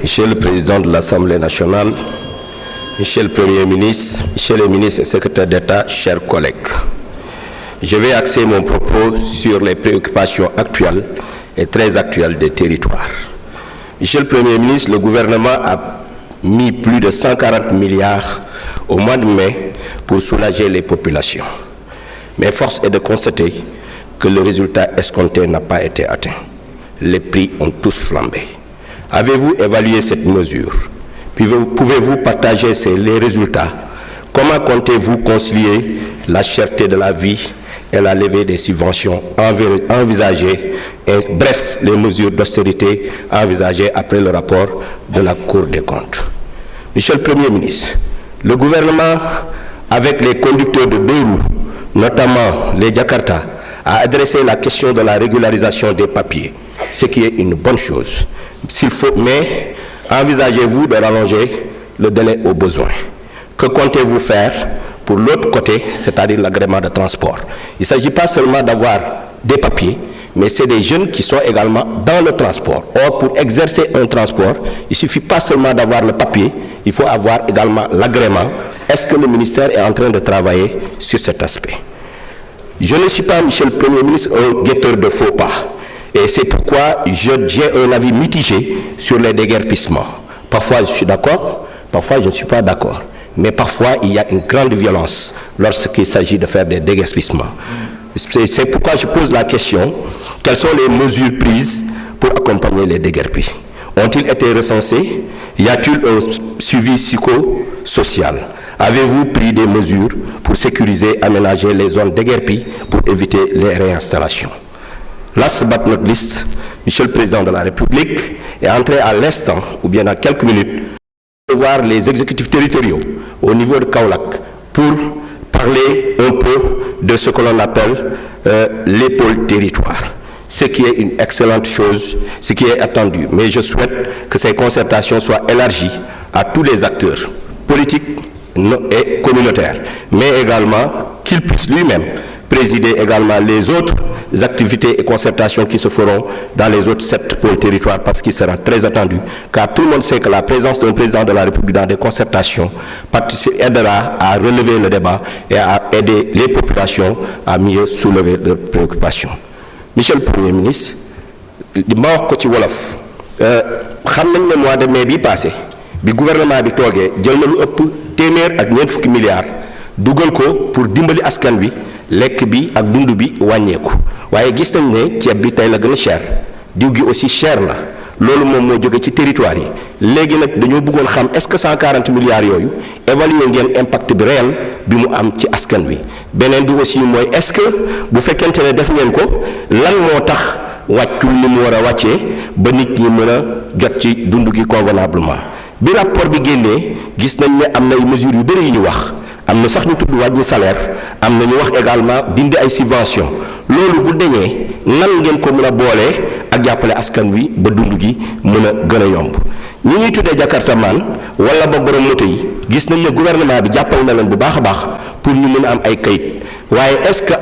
Monsieur le Président de l'Assemblée nationale, Monsieur le Premier ministre, Monsieur le ministre et secrétaire d'État, chers collègues, je vais axer mon propos sur les préoccupations actuelles et très actuelles des territoires. Monsieur le Premier ministre, le gouvernement a mis plus de 140 milliards au mois de mai pour soulager les populations. Mais force est de constater que le résultat escompté n'a pas été atteint. Les prix ont tous flambé. Avez-vous évalué cette mesure? Pouvez-vous partager les résultats? Comment comptez-vous concilier la cherté de la vie et la levée des subventions envisagées, et bref, les mesures d'austérité envisagées après le rapport de la Cour des comptes? Monsieur le Premier ministre, le gouvernement, avec les conducteurs de deux roues, notamment les Jakarta, a adressé la question de la régularisation des papiers, ce qui est une bonne chose. Mais envisagez-vous de rallonger le délai au besoin? Que comptez-vous faire pour l'autre côté, c'est-à-dire l'agrément de transport? Il ne s'agit pas seulement d'avoir des papiers, mais c'est des jeunes qui sont également dans le transport. Or, pour exercer un transport, il ne suffit pas seulement d'avoir le papier, il faut avoir également l'agrément. Est-ce que le ministère est en train de travailler sur cet aspect? Je ne suis pas, Monsieur le Premier ministre, un guetteur de faux pas. Et c'est pourquoi j'ai un avis mitigé sur les déguerpissements. Parfois, je suis d'accord, parfois, je ne suis pas d'accord. Mais parfois, il y a une grande violence lorsqu'il s'agit de faire des déguerpissements. C'est pourquoi je pose la question, quelles sont les mesures prises pour accompagner les déguerpis? Ont-ils été recensés? Y a-t-il un suivi psychosocial? Avez-vous pris des mesures pour sécuriser, aménager les zones déguerpis pour éviter les réinstallations? Last but not least, Monsieur le Président de la République est entré à l'instant, ou bien dans quelques minutes, de voir les exécutifs territoriaux au niveau de Kaolack pour parler un peu de ce que l'on appelle les pôles territoires. Ce qui est une excellente chose, ce qui est attendu. Mais je souhaite que ces concertations soient élargies à tous les acteurs politiques et communautaires, mais également qu'il puisse lui-même présider également les autres activités et concertations qui se feront dans les autres 7 pôles territoires, parce qu'il sera très attendu, car tout le monde sait que la présence d'un président de la République dans des concertations aidera à relever le débat et à aider les populations à mieux soulever leurs préoccupations. Monsieur le Premier ministre, ma wax ko ci wolof xam nañ ne mois de mai bi passé bi gouvernement bi toogee jël na lu ëpp téeméer ak ñeent fukki milliards dugal ko pour dimbali askan wi lekk bi ak dund bi wàññeeku waaye gis nañ ne ceeb bi tey la gën a cher diw gi aussi cher na loolu moom moo jóge ci territoire yi léegi nag dañoo bëggoon xam est-ce que 140 milliards yooyu évaluer ngeen impact bi réel bi mu am ci askan wi beneen bi aussi mooy est-ce que bu fekkente ne def ngeen ko lan moo tax wàccul ni mu war a wàccee ba nit ñi mën a jot ci dund gi convenablement bi rapport bi génnee gis nañ ne am na ay mesures yu bëri yu ñu wax am na sax ñu tudd wàññi salaire am na ñu wax également dindi ay subventions loolu bu deñee nan ngeen ko mën a boolee ak jàppale askan wi ba dund gi mën a gën a yomb ñi ñuy tuddee jakartamaan wala ba borom moto yi gis nañ ne gouvernement bi jàppal na leen bu baax a baax pour ñu mën a am ay kayit waaye est-ce que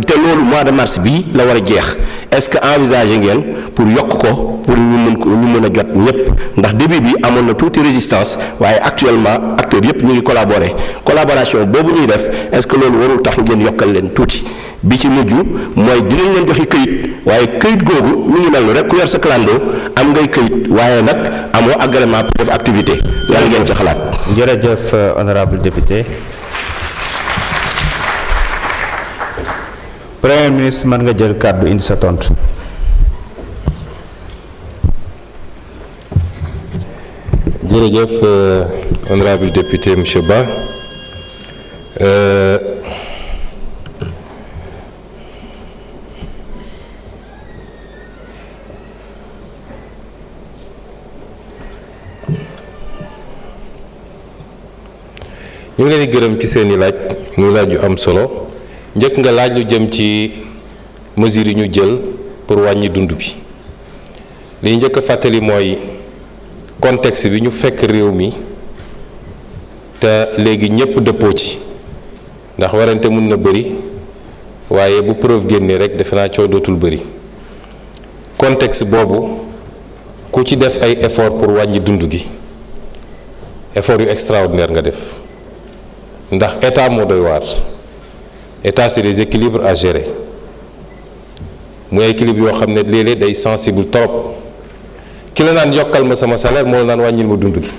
te loolu mois de mars bii la war a jeex est-ce que envisagé ngeen pour yokk ko pour ñu mën a jot ñëpp ndax début bi amoon na tuuti résistance waaye actuellement acteurs yëpp ñu ngi collaboration boobu ñuy def est-ce que loolu warul tax ngeen yokkal leen tuuti bi ci mujj mooy dinañ leen joxe këyit waaye këyit googu mi ngi mel ni rek ku yor sa clando am ngay këyit waaye nag amoo agrément pour def activité lan ngeen ci xalaat. jërëjëf honorable député. Premier ministre mën nga jël kàddu indi sa tontu. jërëjëf honorable député monsieur Ba. ñu ngi leen di gërëm ci seeni laaj muy laaj yu am solo njëkk nga laaj lu jëm ci mesures yi ñu jël pour wàññi dund bi li njëkk a fàttali mooy contexte bi ñu fekk réew mi te léegi ñépp dëppoo ci ndax warante mun na bëri waaye bu preuve génnee rek defe naa coow dootul bëri contexte boobu ku ci def ay effort pour wàññi dund gi effort yu extraordinaire nga def ndax état moo doy waar état c'est des équilibres à gérer muy équilibre yoo xam ne léeg-léeg day sensible trop ki la naan yokkal ma sama salaire moo la naan wàññil ma dund gi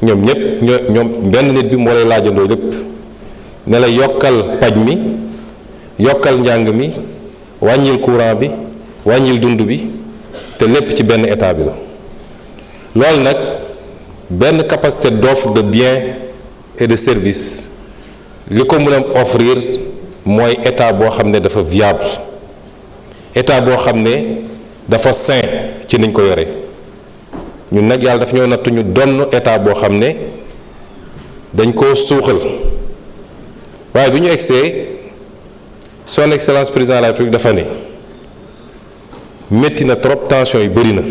ñoom ñëpp ñoom benn nit bi moo lay laajandoo lépp ne la yokkal paj mi yokkal njàng mi wàññil courant bi wàññil dund bi te lépp ci benn état bi la loolu nag benn capacité d'offre de biens et de services li ko mën a offrir mooy état boo xam ne dafa viable état boo xam ne dafa sain ci niñ ko yore ñun nag yàlla dafa ñoo nattu ñu donn état boo xam ne dañ koo suuxal waaye bi ñu egsee son excellence président de la République dafa ne métti na trop tension yi bëri na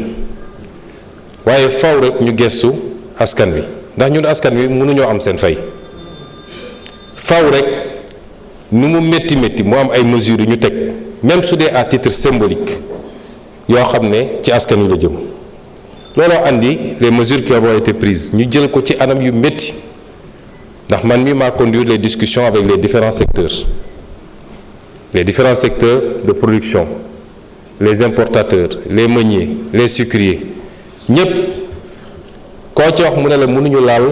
waaye faw rek ñu gestu askan wi ndax ñun askan wi mënuñoo am seen fay faw rek nu mu métti mu am ay mesures yu ñu teg même su dee à titre symbolique yoo xam ne ci askan wi la jëm looloo andi les mesures qui ont été prises ñu jël ko ci anam yu métti ndax man mi maa conduire les discussions avec les différents secteurs de production les importateurs les meuniers les sucriers ñépp koo ci wax mu ne la mënuñu laal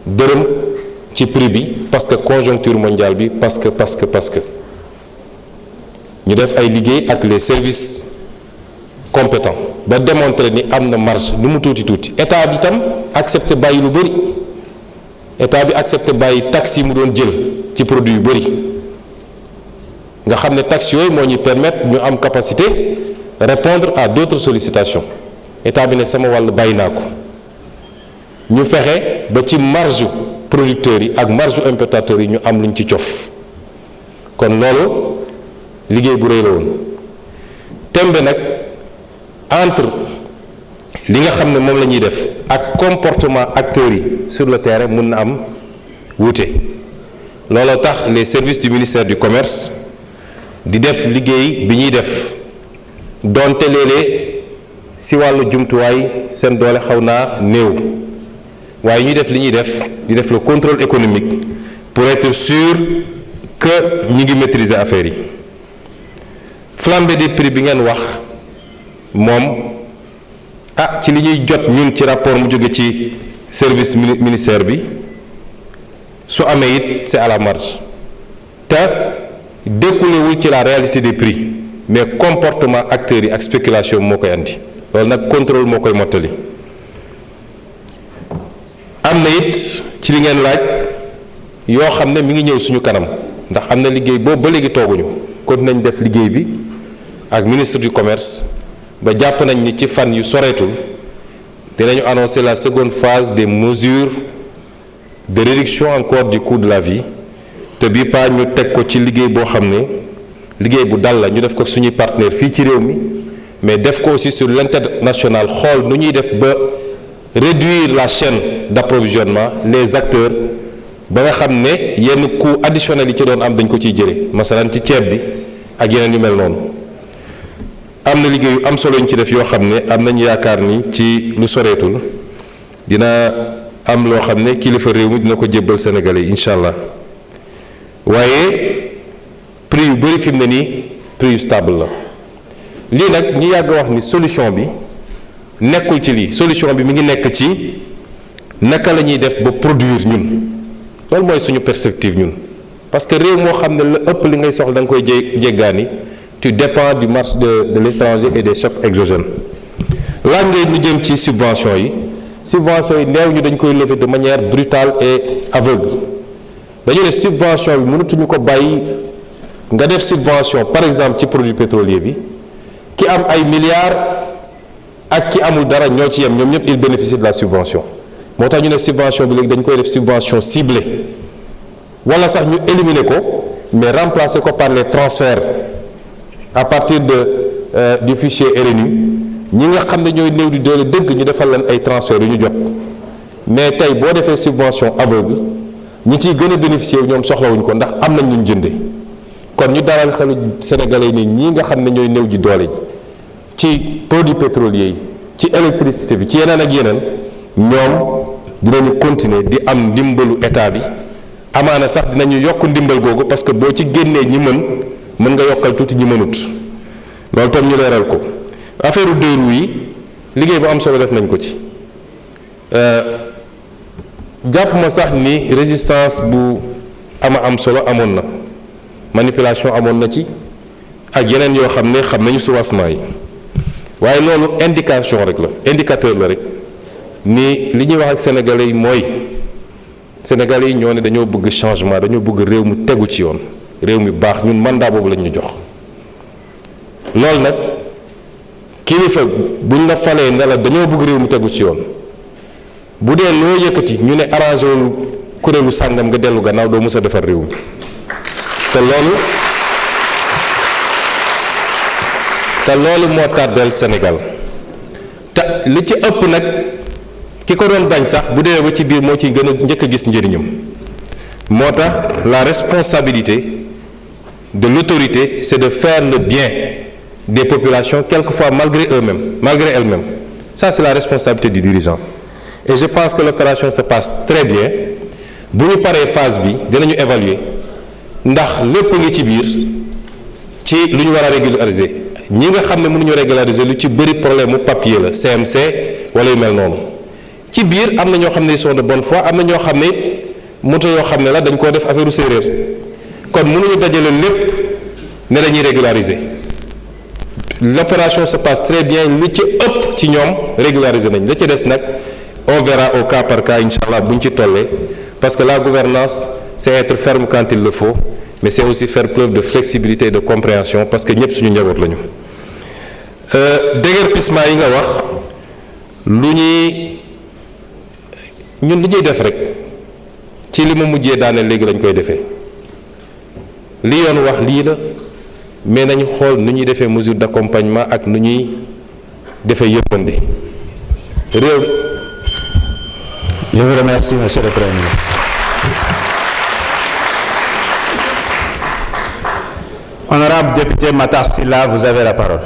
dërëm ci prix bi parce que conjoncture mondiale bi parce que ñu def ay liggéey ak les services compétents ba démontrer ni am na marge lu mu tuuti état bi tam accepté bàyyi lu bëri état bi accepté bàyyi taxes yi mu doon jël ci produit yu bëri nga xam ne taxes yooyu moo ñuy permettre ñu am capacité répondre à d'autres sollicitations état bi ne sama wàll bàyyi naa ko ñu fexe ba ci marge producteurs yi ak marge importateurs yi ñu am luñ ci cof kon loolu liggéey bu rëy la woon tembe nag entre li nga xam ne moom la ñuy def ak comportement acteurs yi sur le terrain mun na am wuute looloo tax les services du ministère du commerce di def liggéey bi ñuy def donte léeg-léeg si wàllu jumtuwaay seen doole xaw naa néew waaye ñuy def li ñuy def di def le contrôle économique pour être sûr que ñi ngi maîtriser affaire yi flambée des prix bi ngeen wax moom ci li ñuy jot ñun ci rapport mu jóge ci service ministère bi su amee it c'est à la marge te découlewul ci la réalité des prix mais comportement acteurs yi ak spéculation moo koy andi loolu nag contrôle moo koy mottali am na it ci li ngeen laaj yoo xam ne mi ngi ñëw suñu kanam ndax am na liggéey boobu ba léegi tooguñu kon nañ def liggéey bi ak ministre du commerce ba jàpp nañ ni ci fan yu soreetul dinañu annoncer la seconde phase des mesures de réduction encore du coût de la vie te bii pas ñu teg ko ci liggéey boo xam ne liggéey bu dal la ñu def ko suñuy partenaire fii ci réew mi mais def ko aussi sur l'international xool nu ñuy def ba réduire la chaîne d'approvisionnement les acteurs ba nga xam ne yenn coût additionnel yi ci doon am dañ ko ciy jële masalan ci ceeb bi ak yeneen yu mel noonu am na liggéey yu am solo ñu ci def yoo xam ne am nañu yaakaar ni ci lu soreetul dina am loo xam ne kilifa réew mi dina ko jébbal Sénégalais yi incha allah waaye prix yu bëri fi mu ne nii prix yu stable la lii nag ñu yàgg wax ni solution bi nekkul ci lii solution bi mi ngi nekk ci naka la ñuy def ba produire ñun loolu mooy suñu perspective ñun parce que réew moo xam ne la ëpp li ngay soxla da nga koy jéggaani tu dépends du marché de l'étranger et des chocs exogènes laaj ngay lu jëm ci subvention yi neew ñu dañ koy lever de manière brutale et aveugle dañu ne subvention bi mënatuñu ko bàyyi nga def subvention par exemple ci produit pétrolier bi ki am ay milliards ak ki amul dara ñoo ci yem ñoom ñëpp ils bénéficient de la subvention moo tax ñu ne subvention bi léegi dañ koy def subvention ciblée wala sax ñu éliminer ko mais remplacer ko par les transferts à partir du fichier RNU ñi nga xam ne ñooy néew di doole dëgg ñu defal leen ay transferts yu ñu jot mais tey boo defee subvention aveugle ñi ciy gën a bénéficier wu ñoom soxlawuñ ko ndax am nañ ñu jënde kon ñu dalal xelu sénégalais ni ñii nga xam ne ñooy néew ji doole ci produits pétroliers yi ci électricité bi ci yeneen ak yeneen ñoom dinañu continuer di am ndimbalu état bi amaana sax dinañu yokk ndimbal googu parce que boo ci génnee ñi mën nga yokkal tuuti ñi mënut loolu tam ñu leeral ko affaire deux roues yi liggéey bu am solo def nañ ko ci jàpp ma sax ni résistance bu am solo amoon na manipulation amoon na ci ak yeneen yoo xam ne xam nañu soubassement yi waaye loolu indication rek la indicateur la rek ni li ñuy wax ak sénégalais yi mooy sénégalais yi ñoo ne dañoo bëgg changement dañoo bëgg réew mu tegu ci yoon réew mi baax ñun mandat boobu lañ ñu jox loolu nag kilifa buñ la falee ne la dañoo bëgg réew mu tegu ci yoon bu dee loo yëkkati ñu ne arrangé wul kuréelu sàngam nga dellu gannaaw doo mës a defar réew mi te loolu moo tardeel Sénégal te li ci ëpp nag ki ko doon bañ sax bu dee ba ci biir moo ci gën a njëkk a gis njëriñam moo tax la responsabilité de l'autorité c'est de faire le bien des populations quelquefois malgré elles-mêmes ça c'est la responsabilité du dirigeant et je pense que l'opération se passe très bien bu ñu paree phase bi dinañu évaluer ndax lépp ngi ci biir ci lu ñu war a régulariser ñi nga xam ne mënuñu régulariser lu ci bëri problème mu papier la CMC wala yu mel noonu ci biir am na ñoo xam ne ils sont de bonne foi am na ñoo xam ne moto yoo xam ne la dañ koo def affaire u séeréer kon mënuñu dajale lépp ne dañuy régulariser l'opération se passe très bien li ci ëpp ci ñoom régulariser nañ la ci des nag on verra au cas par cas incha allah bu ñu ci tollee parce que la gouvernance c'est être ferme quand il le faut mais c'est aussi faire preuve de flexibilité et de compréhension parce que ñëpp suñu njaboot lañu déguerpissement yi nga wax ñun li ñuy def rek ci li ma mujjee daaneel léegi lañ koy defee li yoon wax lii la mais nañu xool nu ñuy defee mesure d'accompagnement ak nu ñuy defee yërmande réew. Je vous remercie, monsieur le Premier ministre. Honorable député Matar Sylla, vous avez la parole.